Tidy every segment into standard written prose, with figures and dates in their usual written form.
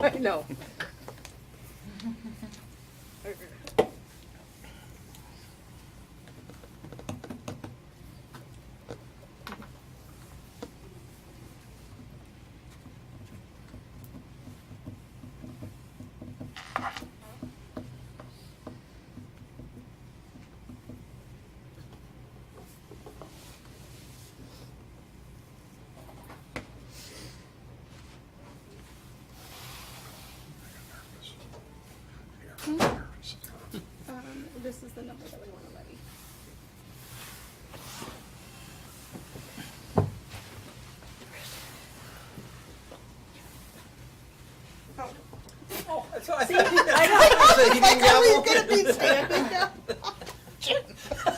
I know. This is the number that we want to levy. Oh, that's what I See, thought.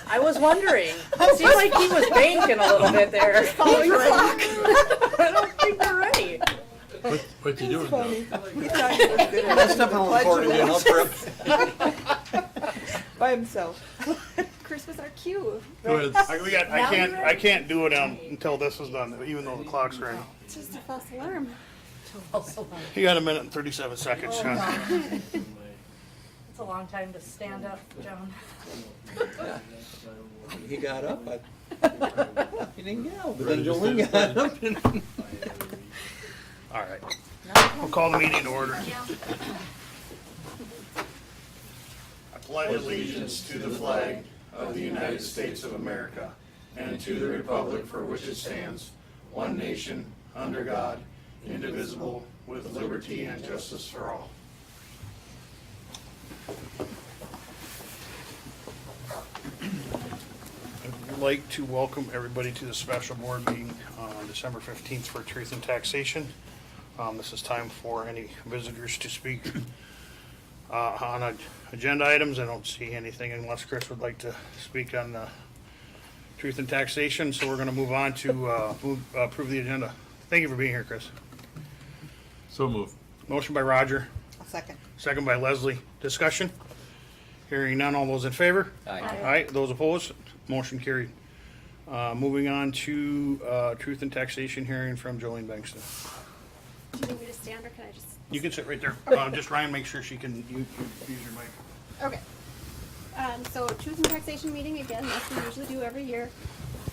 I was wondering. It seemed like he was banking a little bit there. I don't think they're ready. What you doing now? That's stuff on recording, man. I'll trip. By himself. Chris was our cue. Go ahead. I can't do it until this is done, even though the clock's ready. It's just a false alarm. You got a minute and 37 seconds, John. It's a long time to stand up, John. He got up, but he didn't get out. But then Jolene got up. All right. We'll call the meeting to order. I pledge allegiance to the flag of the United States of America and to the republic for which it stands, one nation, under God, indivisible, with liberty and justice for all. I'd like to welcome everybody to the special board meeting on December 15th for Truth and Taxation. This is time for any visitors to speak on agenda items. I don't see anything unless Chris would like to speak on Truth and Taxation, so we're going to move on to approve the agenda. Thank you for being here, Chris. So move. Motion by Roger, Second. second by Leslie. Discussion? Hearing none, all those in favor? Aye. Aye, those opposed? Motion carried. Moving on to Truth and Taxation hearing from Jolene Bankston. Do you need me to stand or can I just? You can sit right there. Just Ryan, make sure she can use your mic. Okay. So Truth and Taxation meeting again, as we usually do every year.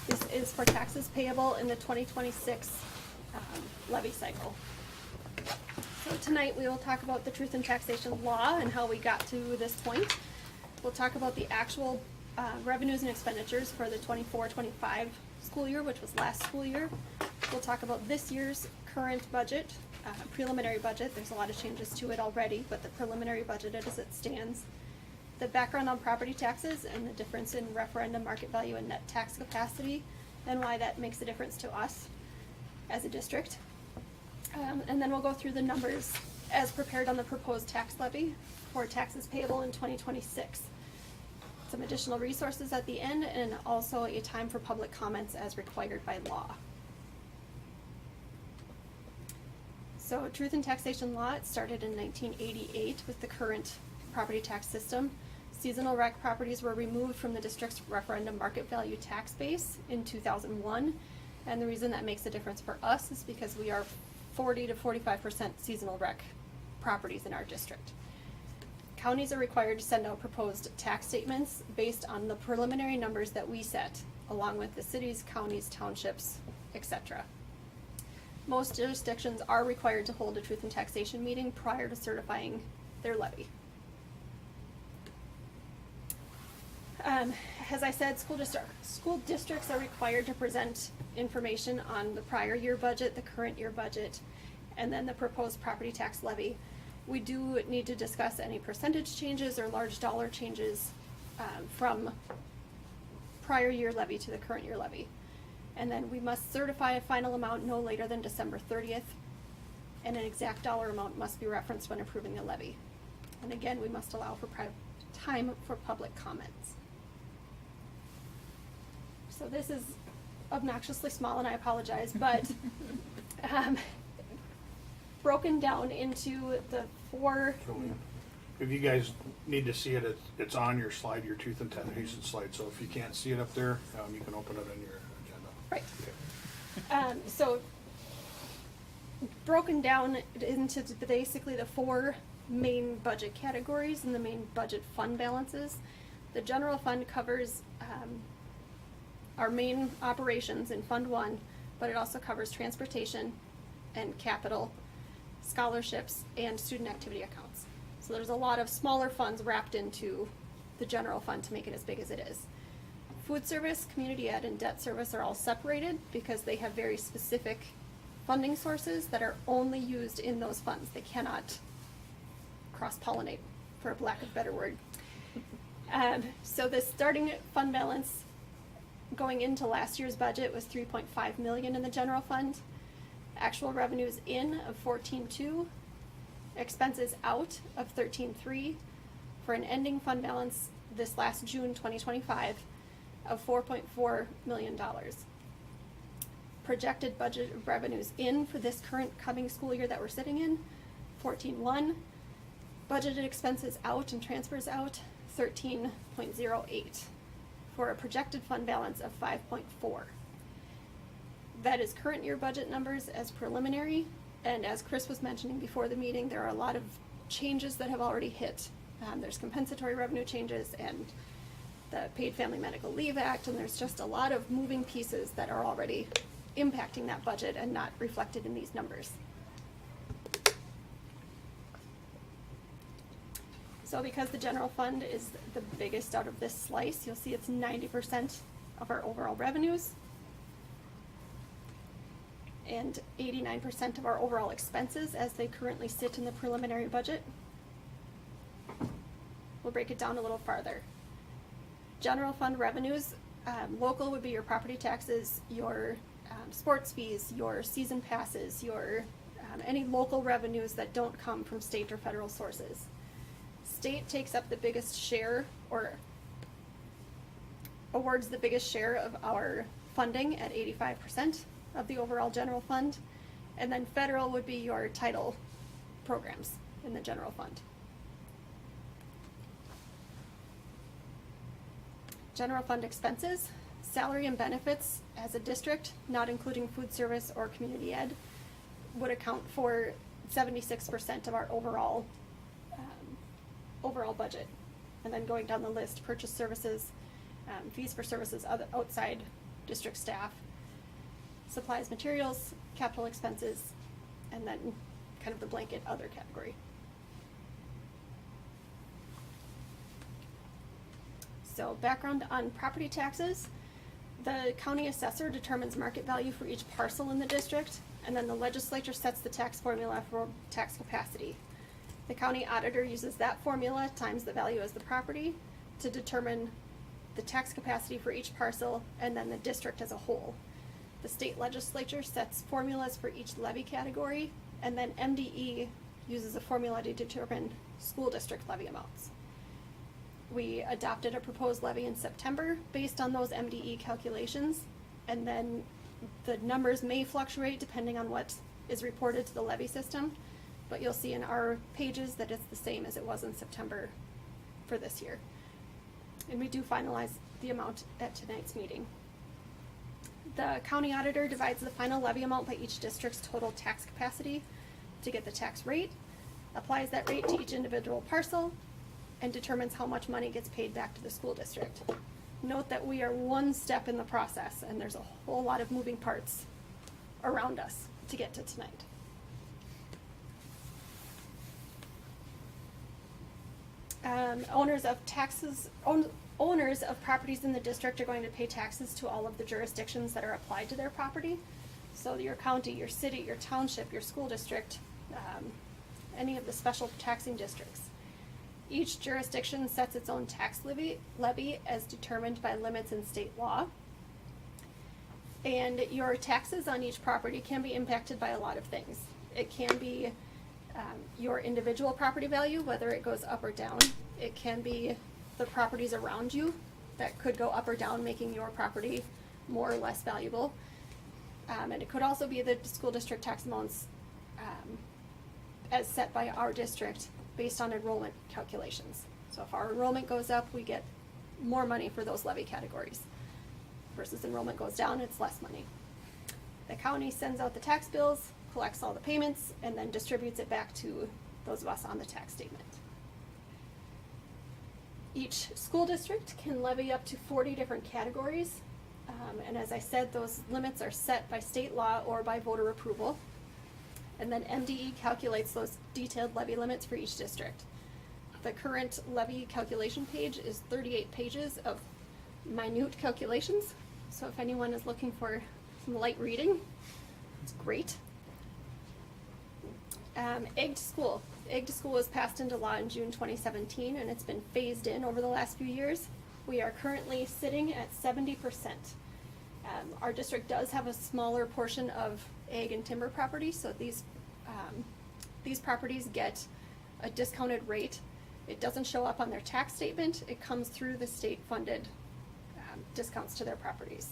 This is for taxes payable in the 2026 levy cycle. So tonight we will talk about the Truth and Taxation law and how we got to this point. We'll talk about the actual revenues and expenditures for the 24-25 school year, which was last school year. We'll talk about this year's current budget, preliminary budget. There's a lot of changes to it already, but the preliminary budget as it stands. The background on property taxes and the difference in referendum market value and net tax capacity and why that makes a difference to us as a district. And then we'll go through the numbers as prepared on the proposed tax levy for taxes payable in 2026. Some additional resources at the end and also a time for public comments as required by law. So Truth and Taxation law, it started in 1988 with the current property tax system. Seasonal rec properties were removed from the district's referendum market value tax base in 2001. And the reason that makes a difference for us is because we are 40 to 45% seasonal rec properties in our district. Counties are required to send out proposed tax statements based on the preliminary numbers that we set, along with the cities, counties, townships, etc. Most jurisdictions are required to hold a Truth and Taxation meeting prior to certifying their levy. As I said, school districts are required to present information on the prior year budget, the current year budget, and then the proposed property tax levy. We do need to discuss any percentage changes or large dollar changes from prior year levy to the current year levy. And then we must certify a final amount no later than December 30th, and an exact dollar amount must be referenced when approving the levy. And again, we must allow for time for public comments. So this is obnoxiously small, and I apologize, but broken down into the four. If you guys need to see it, it's on your slide, your Truth and Taxation slide. So if you can't see it up there, you can open it on your agenda. Right. Okay. So broken down into basically the four main budget categories and the main budget fund balances. The general fund covers our main operations in Fund 1, but it also covers transportation and capital, scholarships, and student activity accounts. So there's a lot of smaller funds wrapped into the general fund to make it as big as it is. Food service, community ed, and debt service are all separated because they have very specific funding sources that are only used in those funds. They cannot cross-pollinate, for a lack of a better word. So the starting fund balance going into last year's budget was 3.5 million in the general fund. Actual revenues in of 14.2, expenses out of 13.3, for an ending fund balance this last June 2025 of $4.4 million. Projected budget revenues in for this current coming school year that we're sitting in, 14.1. Budgeted expenses out and transfers out, 13.08, for a projected fund balance of 5.4. That is current year budget numbers as preliminary, and as Chris was mentioning before the meeting, there are a lot of changes that have already hit. There's compensatory revenue changes and the Paid Family Medical Leave Act, and there's just a lot of moving pieces that are already impacting that budget and not reflected in these numbers. So because the general fund is the biggest out of this slice, you'll see it's 90% of our overall revenues and 89% of our overall expenses as they currently sit in the preliminary budget. We'll break it down a little farther. General fund revenues, local would be your property taxes, your sports fees, your season passes, your any local revenues that don't come from state or federal sources. State takes up the biggest share, or awards the biggest share of our funding at 85% of the overall general fund, and then federal would be your title programs in the general fund. General fund expenses, salary and benefits as a district, not including food service or community ed, would account for 76% of our overall budget. And then going down the list, purchase services, fees for services outside district staff, supplies, materials, capital expenses, and then kind of the blanket other category. So background on property taxes. The county assessor determines market value for each parcel in the district, and then the legislature sets the tax formula for tax capacity. The county auditor uses that formula times the value as the property to determine the tax capacity for each parcel and then the district as a whole. The state legislature sets formulas for each levy category, and then MDE uses a formula to determine school district levy amounts. We adopted a proposed levy in September based on those MDE calculations, and then the numbers may fluctuate depending on what is reported to the levy system, but you'll see in our pages that it's the same as it was in September for this year. And we do finalize the amount at tonight's meeting. The county auditor divides the final levy amount by each district's total tax capacity to get the tax rate, applies that rate to each individual parcel, and determines how much money gets paid back to the school district. Note that we are one step in the process, and there's a whole lot of moving parts around us to get to tonight. Owners of properties in the district are going to pay taxes to all of the jurisdictions that are applied to their property. So your county, your city, your township, your school district, any of the special taxing districts. Each jurisdiction sets its own tax levy as determined by limits in state law. And your taxes on each property can be impacted by a lot of things. It can be your individual property value, whether it goes up or down. It can be the properties around you that could go up or down, making your property more or less valuable. And it could also be the school district tax amounts as set by our district based on enrollment calculations. So if our enrollment goes up, we get more money for those levy categories. Versus enrollment goes down, it's less money. The county sends out the tax bills collects all the payments, and then distributes it back to those of us on the tax statement. Each school district can levy up to 40 different categories, and as I said, those limits are set by state law or by voter approval. And then MDE calculates those detailed levy limits for each district. The current levy calculation page is 38 pages of minute calculations, so if anyone is looking for some light reading, it's great. Egg to School. Egg to School was passed into law in June 2017, and it's been phased in over the last few years. We are currently sitting at 70%. Our district does have a smaller portion of ag and timber property, so these properties get a discounted rate. It doesn't show up on their tax statement. It comes through the state-funded discounts to their properties.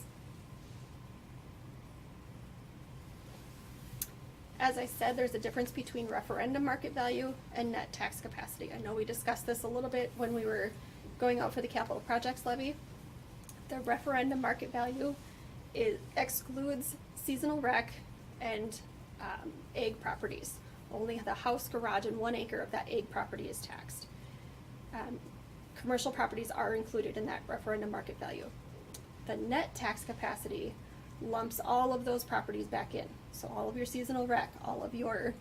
As I said, there's a difference between referendum market value and net tax capacity. I know we discussed this a little bit when we were going out for the capital projects levy. The referendum market value excludes seasonal rec and ag properties. Only the house, garage, and 1 acre of that ag property is taxed. Commercial properties are included in that referendum market value. The net tax capacity lumps all of those properties back in. So all of your seasonal rec, all of your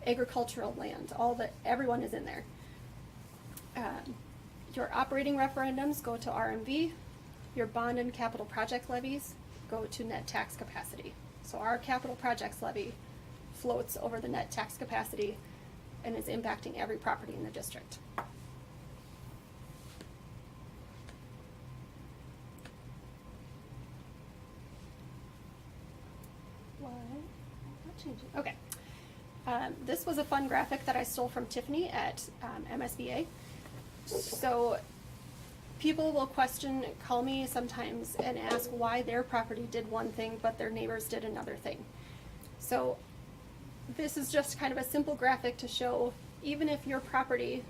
agricultural land, everyone is in there. Your operating referendums go to RMV. Your bond and capital project levies go to net tax capacity. So our capital projects levy floats over the net tax capacity and is impacting every property in the district. Okay. This was a fun graphic that I stole from Tiffany at MSBA. So people will call me sometimes and ask why their property did one thing but their neighbors did another thing. So this is just kind of a simple graphic to show, even if your property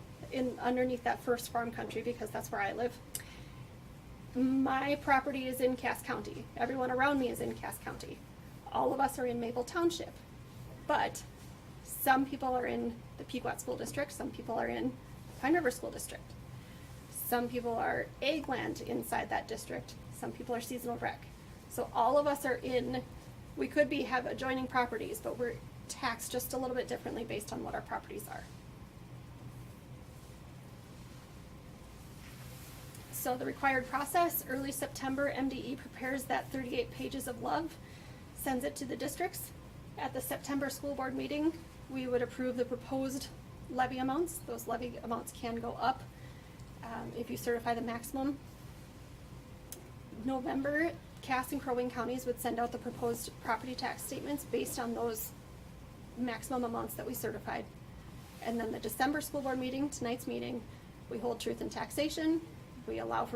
underneath that first farm country, because that's where I live, my property is in Cass County. Everyone around me is in Cass County. All of us are in Maple Township, but some people are in the Pequot School District, some people are in Pine River School District. Some people are ag land inside that district, some people are seasonal rec. So all of us are we could have adjoining properties, but we're taxed just a little bit differently based on what our properties are. So the required process, early September, MDE prepares that 38 pages of love, sends it to the districts. At the September school board meeting, we would approve the proposed levy amounts. Those levy amounts can go up if you certify the maximum. November, Cass and Crow Wing counties would send out the proposed property tax statements based on those maximum amounts that we certified. And then the December school board meeting, tonight's meeting, we hold truth in taxation, we allow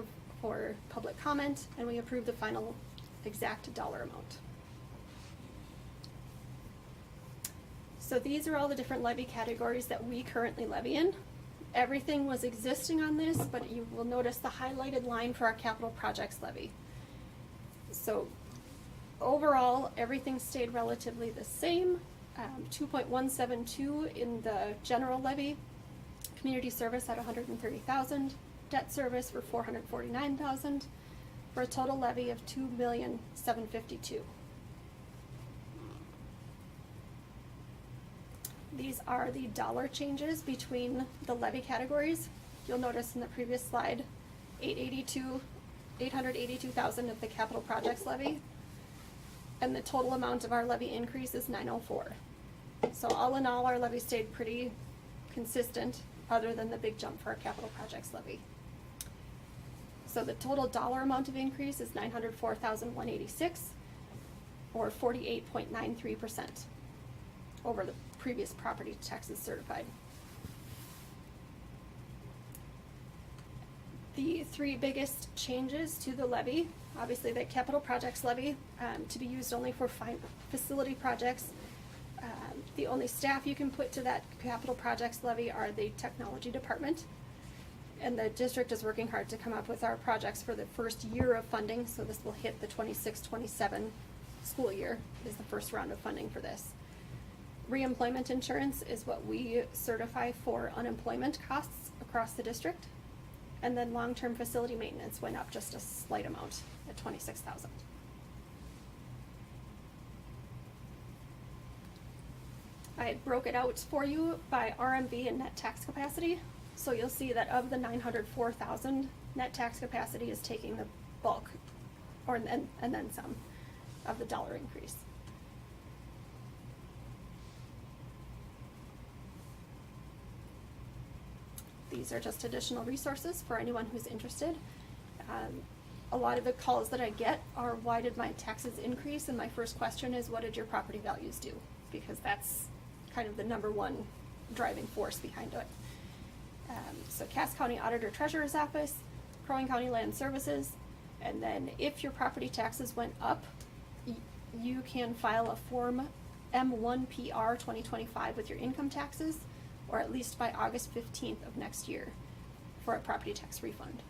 for public comment, and we approve the final exact dollar amount. So these are all the different levy categories that we currently levy in. Everything was existing on this, but you will notice the highlighted line for our capital projects levy. So overall, everything stayed relatively the same. 2.172 in the general levy, community service at $130,000, debt service for $449,000, for a total levy of $2,752,000. These are the dollar changes between the levy categories. You'll notice in the previous slide, $882,000 of the capital projects levy, and the total amount of our levy increase is $904,000. So all in all, our levy stayed pretty consistent, other than the big jump for our capital projects levy. So the total dollar amount of increase is $904,186, or 48.93% over the previous property taxes certified. The three biggest changes to the levy, obviously the capital projects levy, to be used only for facility projects. The only staff you can put to that capital projects levy are the technology department. And the district is working hard to come up with our projects for the first year of funding, so this will hit the 26-27 school year is the first round of funding for this. reemployment insurance is what we certify for unemployment costs across the district. And then long-term facility maintenance went up just a slight amount at 26,000. I broke it out for you by RMV and net tax capacity. So you'll see that of the 904,000, net tax capacity is taking the bulk, and then some, of the dollar increase. These are just additional resources for anyone who's interested. A lot of the calls that I get are, why did my taxes increase? And my first question is, what did your property values do? Because that's kind of the number one driving force behind it. So Cass County Auditor Treasurer's Office, Crow Wing County Land Services, and then if your property taxes went up, you can file a Form M1PR 2025 with your income taxes, or at least by August 15th of next year for a property tax refund.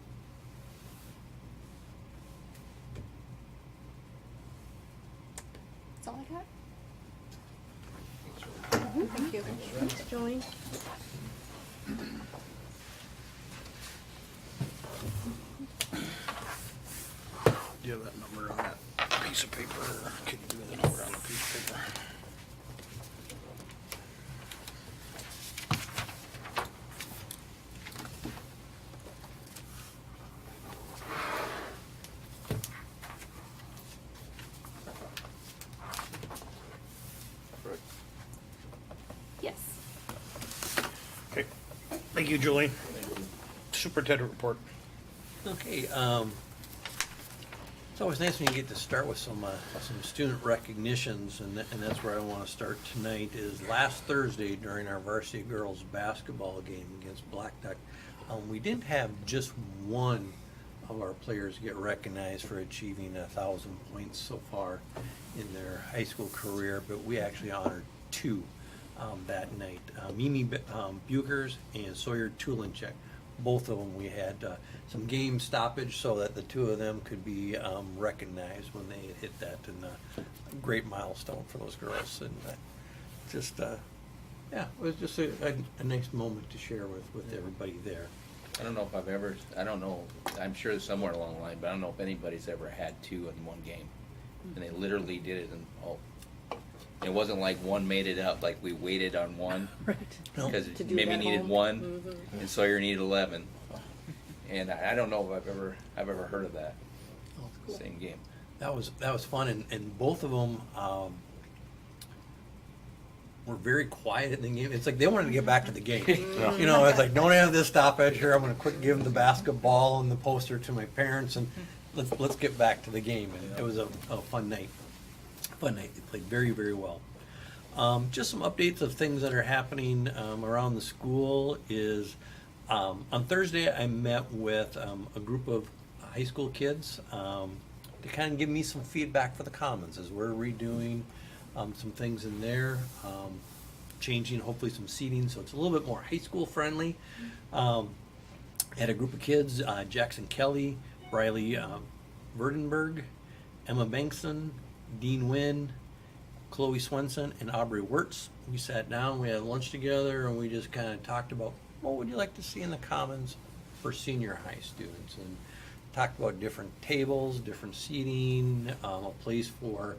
That's all I got. Thank you. Thanks, Jolene. Do you have that number on that piece of paper? Or can you do the number on the piece of paper? Yes. Okay. Thank you, Julie. Superintendent report. Okay, it's always nice when you get to start with some student recognitions, and that's where I want to start tonight. Is last Thursday during our varsity girls basketball game against Black Duck, we didn't have just one of our players get recognized for achieving 1,000 points so far in their high school career, but we actually honored two that night. Mimi Bukers and Sawyer Tulinchek. Both of them, we had some game stoppage so that the two of them could be recognized when they hit that, and a great milestone for those girls. And yeah, it was just a nice moment to share with everybody there. I don't know if I've ever, I don't know, I'm sure there's somewhere along the line, but I don't know if anybody's ever had two in one game. And they literally did it, and it wasn't like one made it up, like we waited on one. Right. Because To do maybe that needed home. one, Mhm. and Sawyer needed 11. And I don't know if I've ever heard of that, same game. That was fun, and both of them were very quiet in the game. It's like they wanted to get back to the game. You know, it's like, don't have this stoppage here. I'm going to quick give them the basketball and the poster to my parents, and let's get back to the game. And it was a fun night. Fun night. They played very, very well. Just some updates of things that are happening around the school is on Thursday I met with a group of high school kids to kind of give me some feedback for the Commons as we're redoing some things in there, changing hopefully some seating so it's a little bit more high school friendly. Had a group of kids, Jackson Kelly, Briley Verdenberg, Emma Bankson, Dean Wynn, Chloe Swenson, and Aubrey Wirtz. We sat down, we had lunch together, and we just kind of talked about what would you like to see in the Commons for senior high students, and talked about different tables, different seating, a place for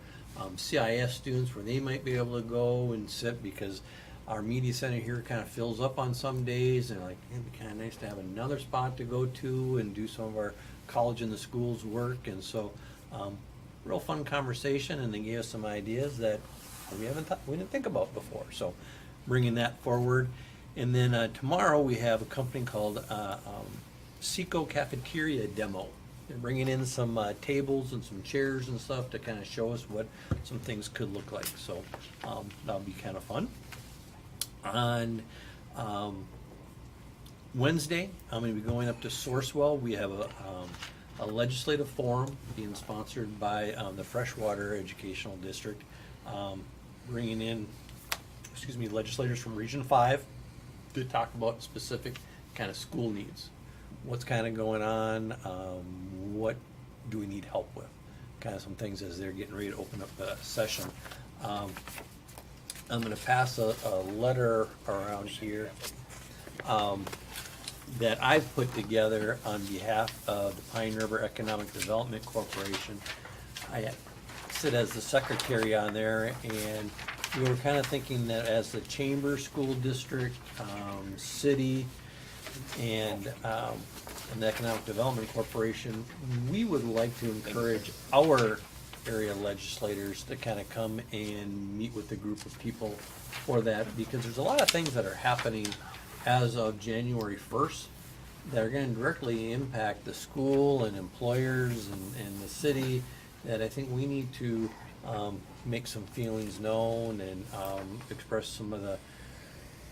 CIS students where they might be able to go and sit, because our media center here kind of fills up on some days, and like it'd be kind of nice to have another spot to go to and do some of our college in the schools work. And so real fun conversation, and they gave us some ideas that we didn't think about before, so bringing that forward. And then tomorrow we have a company called Seco Cafeteria Demo. They're bringing in some tables and some chairs and stuff to kind of show us what some things could look like. So that'll be kind of fun. On Wednesday, I'm going to be going up to Sourcewell. We have a legislative forum being sponsored by the Freshwater Educational District, bringing in, legislators from Region 5 to talk about specific kind of school needs. What's kind of going on, what do we need help with, kind of some things as they're getting ready to open up a session. I'm gonna pass a letter around here that I've put together on behalf of the Pine River Economic Development Corporation. I sit as the secretary on there, and we were kind of thinking that as the chamber, school district, city, and the Economic Development Corporation, we would like to encourage our area legislators to kind of come and meet with a group of people for that, because there's a lot of things that are happening as of January 1st that are going to directly impact the school and employers and the city, that I think we need to make some feelings known and express some of the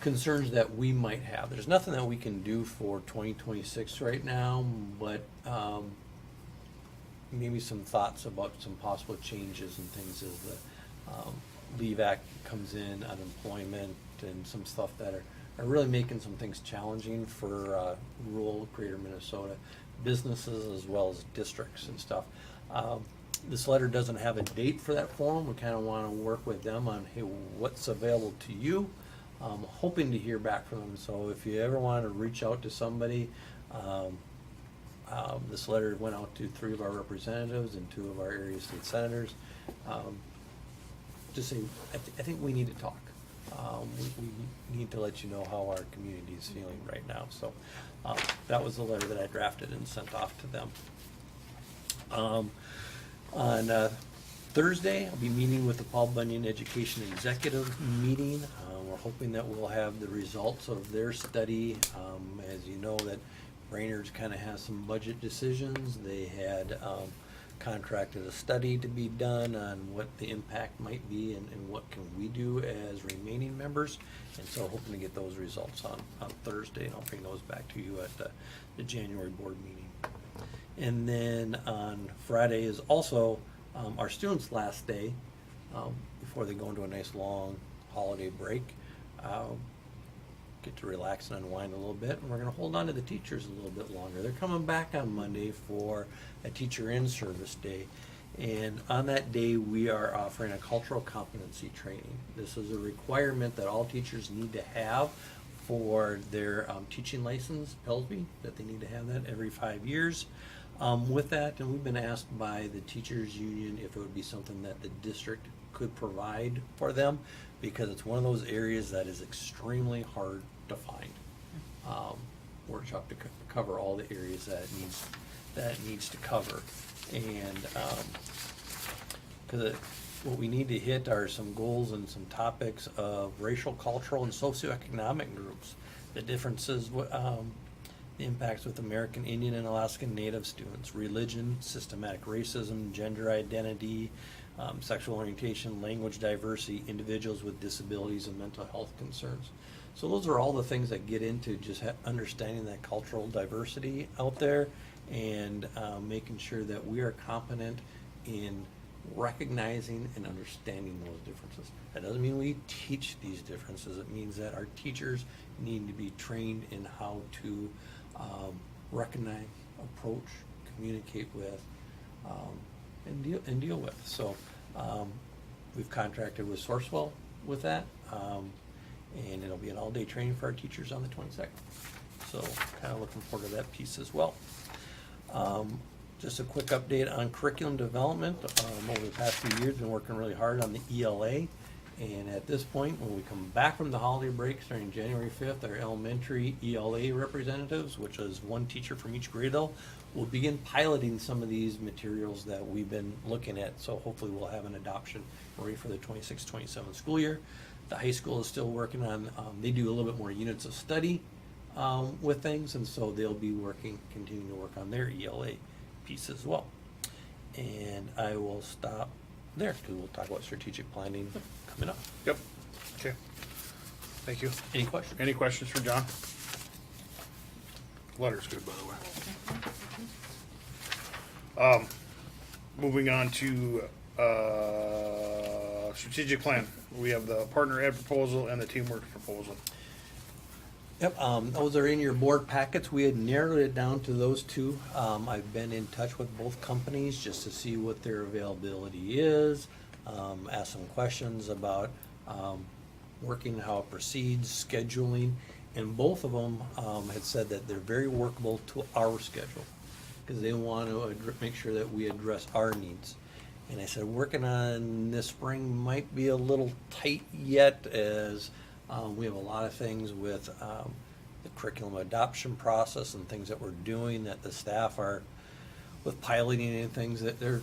concerns that we might have. There's nothing that we can do for 2026 right now, but maybe some thoughts about some possible changes and things as the Leave Act comes in, unemployment, and some stuff that are really making some things challenging for rural greater Minnesota businesses as well as districts and stuff. This letter doesn't have a date for that forum. We kind of want to work with them on, hey, what's available to you? Hoping to hear back from them. So if you ever want to reach out to somebody, this letter went out to 3 of our representatives and 2 of our area state senators. Just saying, I think we need to talk. We need to let you know how our community is feeling right now. So that was the letter that I drafted and sent off to them. On Thursday, I'll be meeting with the Paul Bunyan Education Executive meeting. We're hoping that we'll have the results of their study. As you know, that Brainerd's kind of has some budget decisions. They had contracted a study to be done on what the impact might be and what can we do as remaining members. And so hoping to get those results on Thursday, and I'll bring those back to you at the January board meeting. And then on Friday is also our students' last day before they go into a nice long holiday break. Get to relax and unwind a little bit, and we're going to hold on to the teachers a little bit longer. They're coming back on Monday for a teacher in-service day, and on that day we are offering a cultural competency training. This is a requirement that all teachers need to have for their teaching license, PELSB, that they need to have that every 5 years. With that, and we've been asked by the teachers union if it would be something that the district could provide for them, because it's one of those areas that is extremely hard to find workshop to cover all the areas that it needs to cover. And because what we need to hit are some goals and some topics of racial, cultural, and socioeconomic groups, the differences, the impacts with American Indian and Alaskan Native students, religion, systematic racism, gender identity, sexual orientation, language diversity, individuals with disabilities, and mental health concerns. So those are all the things that get into just understanding that cultural diversity out there, and making sure that we are competent in recognizing and understanding those differences. That doesn't mean we teach these differences. It means that our teachers need to be trained in how to recognize, approach, communicate with, and deal with. So we've contracted with Sourcewell with that, and it'll be an all-day training for our teachers on the 22nd. So kind of looking forward to that piece as well. Just a quick update on curriculum development. Over the past few years, been working really hard on the ELA. And at this point, when we come back from the holiday break starting January 5th, our elementary ELA representatives, which is 1 teacher from each grade level, will begin piloting some of these materials that we've been looking at. So hopefully we'll have an adoption ready for the 26-27 school year. The high school is still working on, they do a little bit more units of study with things, and so they'll be continuing to work on their ELA piece as well. And I will stop there, because we'll talk about strategic planning coming up. Yep. Okay. Thank you. Any questions? Any questions for John? Letter's good, by the way. Moving on to strategic plan. We have the partner ed proposal and the teamwork proposal. Yep, those are in your board packets. We had narrowed it down to those 2. I've been in touch with both companies just to see what their availability is, ask some questions about working how it proceeds, scheduling, and both of them had said that they're very workable to our schedule, because they want to make sure that we address our needs. And I said, working on this spring might be a little tight yet, as we have a lot of things with the curriculum adoption process and things that we're doing that the staff are, with piloting and things, that they're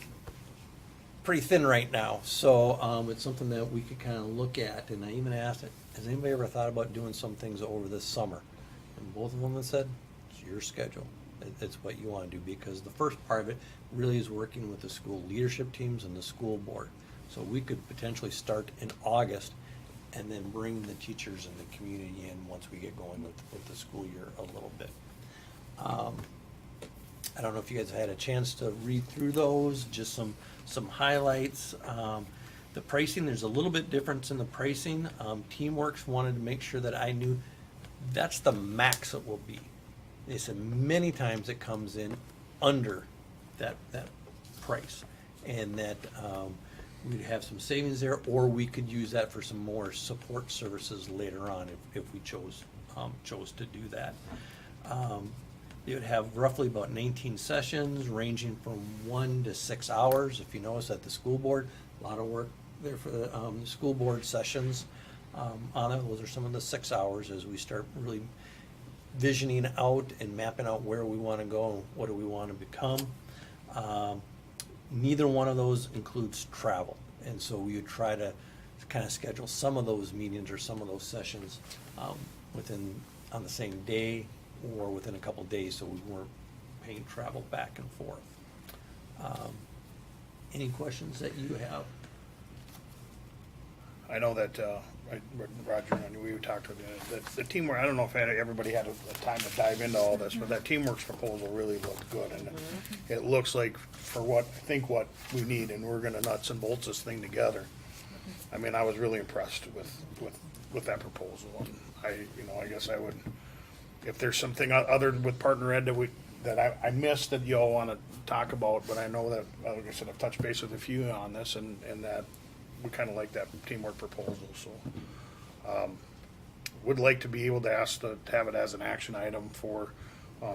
pretty thin right now. So it's something that we could kind of look at. And I even asked, has anybody ever thought about doing some things over this summer? And both of them have said, it's your schedule. It's what you want to do, because the first part of it really is working with the school leadership teams and the school board. So we could potentially start in August and then bring the teachers and the community in once we get going with the school year a little bit. I don't know if you guys had a chance to read through those, just some highlights. The pricing, there's a little bit difference in the pricing. Teamworks wanted to make sure that I knew that's the max it will be. They said many times it comes in under that price, and that we'd have some savings there, or we could use that for some more support services later on if we chose to do that. They would have roughly about 19 sessions, ranging from 1 to 6 hours. If you notice at the school board, a lot of work there for the school board sessions on it. Those are some of the 6 hours as we start really visioning out and mapping out where we want to go and what do we want to become. Neither one of those includes travel, and so we would try to kind of schedule some of those meetings or some of those sessions on the same day or within a couple days, so we weren't paying travel back and forth. Any questions that you have? I know that, Roger, and we talked about that the teamwork, I don't know if everybody had a time to dive into all this, but that teamworks proposal really looked good, and it looks like for what we need, and we're gonna nuts and bolts this thing together. I mean, I was really impressed with that proposal, and I guess I would, if there's something other with partner ed that I missed that y'all wanna talk about, but I know that, like I said, I've touched base with a few on this, and that we kind of like that teamwork proposal, so. Would like to be able to ask to have it as an action item for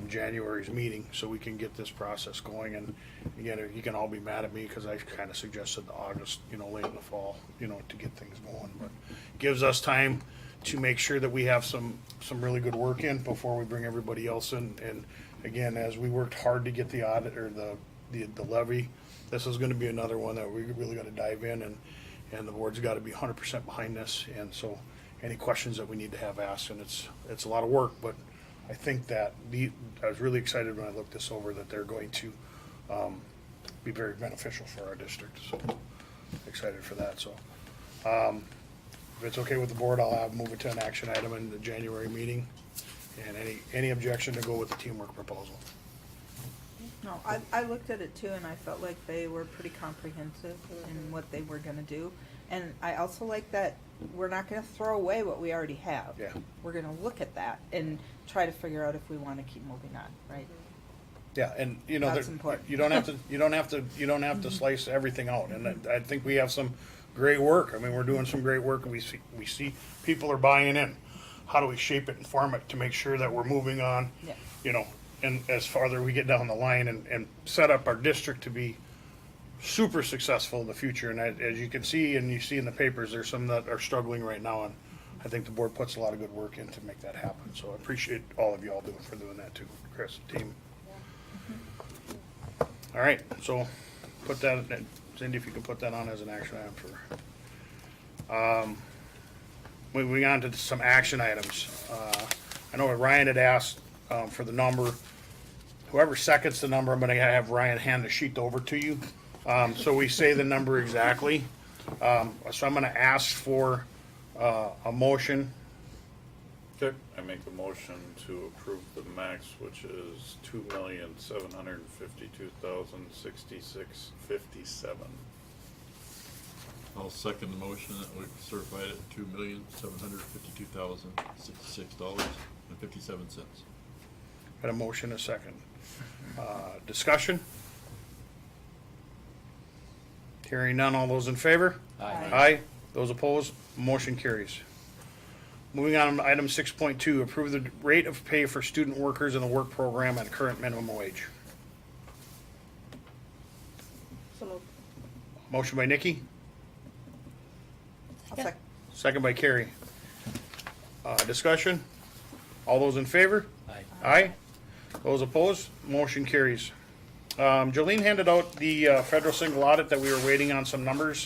January's meeting, so we can get this process going. And again, you can all be mad at me because I kind of suggested August, late in the fall, to get things going. But gives us time to make sure that we have some really good work in before we bring everybody else in. And again, as we worked hard to get the audit or the levy, this is going to be another one that we really got to dive in, and the board's got to be 100% behind this. And so any questions that we need to have asked, and it's a lot of work, but I think that I was really excited when I looked this over that they're going to be very beneficial for our district. So excited for that. So if it's okay with the board, I'll move it to an action item in the January meeting. And any objection to go with the teamwork proposal? No, I looked at it too, and I felt like they were pretty comprehensive in what they were gonna do. And I also like that we're not gonna throw away what we already have. Yeah. We're gonna look at that and try to figure out if we wanna keep moving on, right? Yeah, and That's important. you don't have to slice everything out. And I think we have some great work. I mean, we're doing some great work, and we see people are buying in. How do we shape it and form it to make sure that we're moving on? Yeah. And as farther we get down the line and set up our district to be super successful in the future. And as you can see, and you see in the papers, there's some that are struggling right now, and I think the board puts a lot of good work in to make that happen. So I appreciate all of y'all for doing that too, Chris, team. All right, so put that, Cindy, if you can put that on as an action item for, moving on to some action items. I know Ryan had asked for the number. Whoever seconds the number, I'm gonna have Ryan hand the sheet over to you. So we say the number exactly. So I'm gonna ask for a motion. Okay, I make a motion to approve the max, which is $2,752,066.57. I'll second the motion that we certify it at $2,752,066.57. Got a motion, a second. Discussion? Hearing none, all those in favor? Aye. Aye. Those opposed, motion carries. Moving on to item 6.2, approve the rate of pay for student workers in the work program at current minimum wage. So moved. Motion by Nikki, I'll sec- second by Carrie. Discussion? All those in favor? Aye. Aye. Those opposed? Motion carries. Jolene handed out the federal single audit that we were waiting on some numbers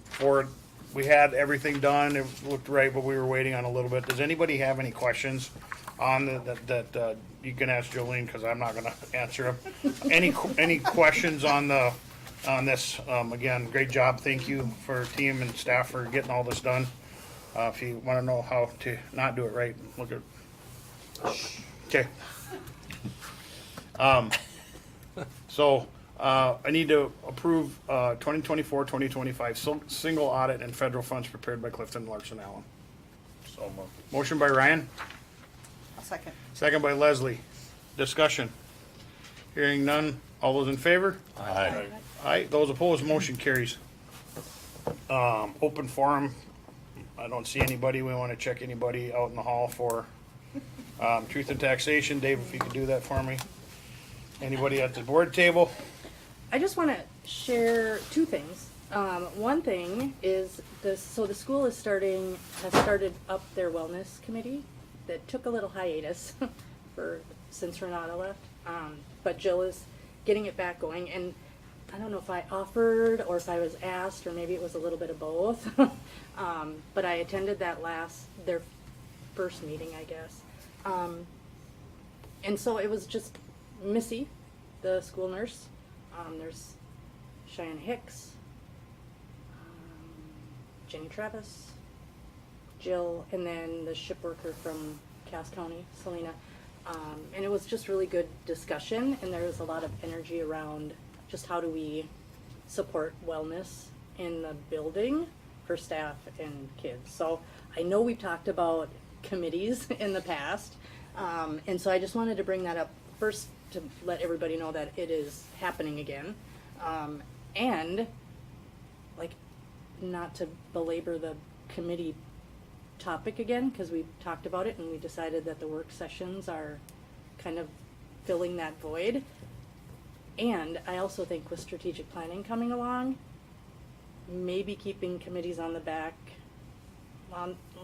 for. We had everything done, it looked right, but we were waiting on a little bit. Does anybody have any questions on that you can ask Jolene, because I'm not gonna answer them. Any questions on this? Again, great job, thank you for team and staff for getting all this done. If you wanna know how to not do it right, look at. Okay. So, I need to approve 2024-2025 single audit and federal funds prepared by Clifton Larson Allen. So moved. Motion by Ryan, I'll second. second by Leslie. Discussion. Hearing none. All those in favor? Aye. Aye. Those opposed, motion carries. Open forum. I don't see anybody. We wanna check anybody out in the hall for, truth and taxation. Dave, if you could do that for me. Anybody at the board table? I just want to share two things. One thing is this, so the school has started up their wellness committee that took a little hiatus since Renata left. But Jill is getting it back going, and I don't know if I offered or if I was asked, or maybe it was a little bit of both. But I attended their first meeting, I guess. And so it was just Missy, the school nurse. There's Cheyenne Hicks, Jenny Travis, Jill, and then the ship worker from Cass County, Selena. And it was just really good discussion, and there was a lot of energy around just how do we support wellness in the building for staff and kids. So I know we've talked about committees in the past, and so I just wanted to bring that up first to let everybody know that it is happening again. And like, not to belabor the committee topic again, because we talked about it and we decided that the work sessions are kind of filling that void. And I also think with strategic planning coming along, maybe keeping committees on the back,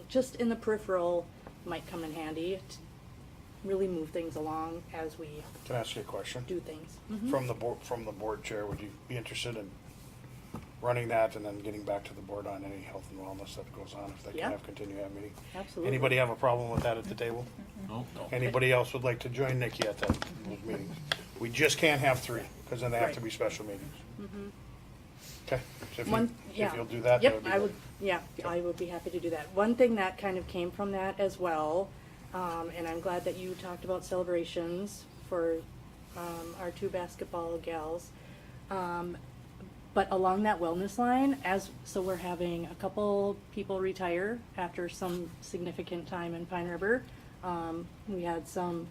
just in the peripheral, might come in handy to really move things along as we Can I ask you a question? do things. From the board chair, would you be interested in running that and then getting back to the board on any health and wellness that goes on, if they Yeah. can have continue that meeting? Absolutely. Anybody have a problem with that at the table? No. Anybody else would like to join Nikki at those meetings? We just can't have three, because then they have to Right. be special meetings. Okay, so if Yeah. you'll do that, that Yep, would be I good. would, yeah, I would be happy to do that. One thing that kind of came from that as well, and I'm glad that you talked about celebrations for our two basketball gals. But along that wellness line, so we're having a couple people retire after some significant time in Pine River. We had some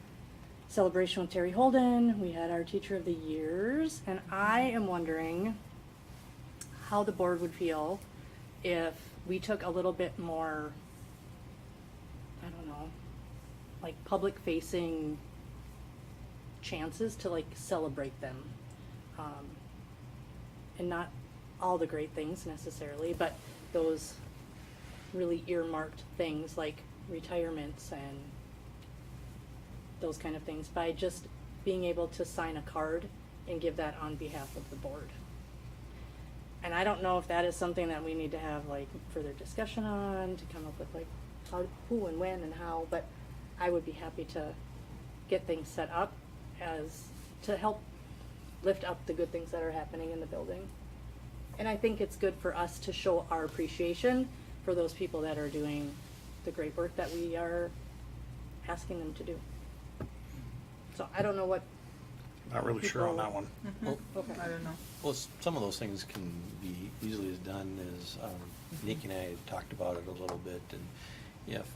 celebration with Terry Holden, we had our Teacher of the Years, and I am wondering how the board would feel if we took a little bit more, I don't know, like public facing chances to like celebrate them. And not all the great things necessarily, but those really earmarked things like retirements and those kind of things, by just being able to sign a card and give that on behalf of the board. And I don't know if that is something that we need to have like further discussion on, to come up with like how, who and when and how, but I would be happy to get things set up to help lift up the good things that are happening in the building. And I think it's good for us to show our appreciation for those people that are doing the great work that we are asking them to do. So I don't know what. Not really sure on that one. Well, Okay. I don't know. well, some of those things can be easily as done as, Nikki and I had talked about it a little bit, and if,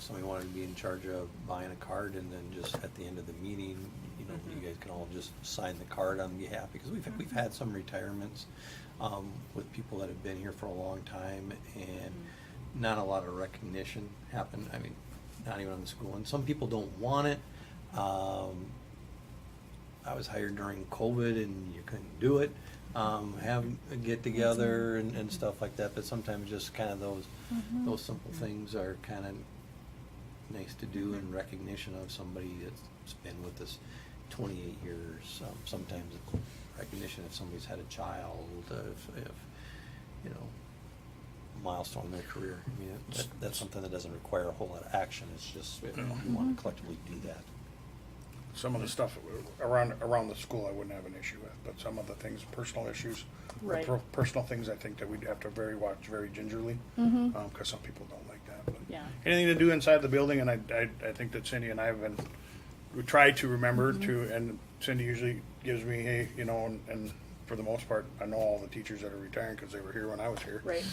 somebody wanted to be in charge of buying a card, and then just at the end of the meeting, you guys can all just sign the card on behalf, because we've had some retirements, with people that have been here for a long time, and not a lot of recognition happen. I mean, not even on the school, and some people don't want it. I was hired during COVID and you couldn't do it, have a get together and stuff like that, but sometimes just kind of those simple things are kind of nice to do in recognition of somebody that's been with us 28 years. Sometimes it's recognition if somebody's had a child, if you know, milestone in their career. I mean, that's something that doesn't require a whole lot of action. It's just, you know, you want to collectively do that. Some of the stuff around the school I wouldn't have an issue with, but some of the things, personal issues, or Right. personal things, I think that we'd have to watch very gingerly, because some people don't like that. But Yeah. anything to do inside the building, and I think that Cindy and I have been, we try to remember to, and Cindy usually gives me, hey, you know, and for the most part, I know all the teachers that are retiring because they were here when I was here. Right.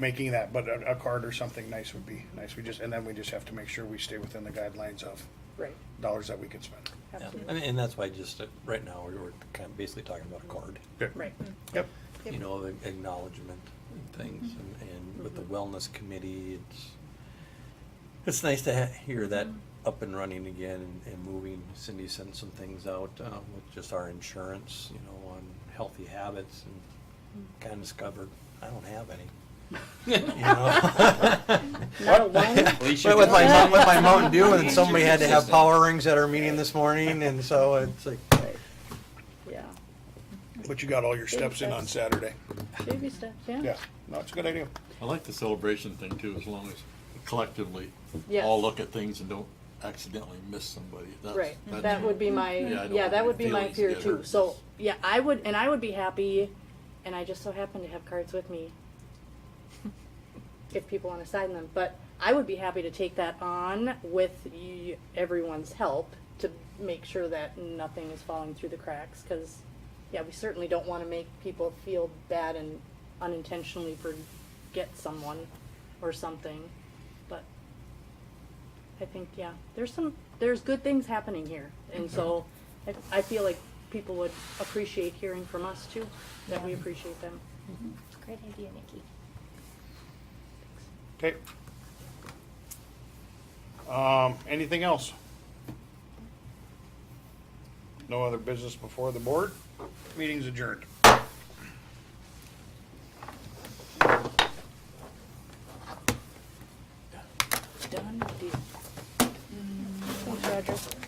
Making that, but a card or something nice would be nice. And then we just have to make sure we stay within the guidelines of Right. dollars that we can spend. Yeah. Absolutely. And that's why just right now we're kind of basically talking about a card. Good. Right. Yep. You know, the acknowledgement and things, and with the wellness committee, it's nice to hear that up and running again and moving. Cindy sent some things out with just our insurance, you know, on healthy habits, and kind of discovered I don't have any. You know? Not a one. At least you But with can- my Mountain Dew, and You're somebody had to have consistent. power rings at our meeting this morning, and so it's like, Right. Yeah. But you got all your steps in on Saturday. Baby steps. Yeah. Yeah, no, it's a good idea. I like the celebration thing too, as long as collectively Yes. all look at things and don't accidentally miss somebody. Right. That would be my, Yeah, I don't yeah, want that any would be my feelings fear get too. hurt. So, yeah, I would be happy, and I just so happen to have cards with me if people want to sign them. But I would be happy to take that on with everyone's help to make sure that nothing is falling through the cracks. Because, yeah, we certainly don't want to make people feel bad and unintentionally forget someone or something. But I think, yeah, there's good things happening here. And so I feel like people would appreciate hearing from us too, that we appreciate them. Great idea, Nikki. Okay. Anything else? No other business before the board? Meeting's adjourned. Done deal. Thanks, Roger.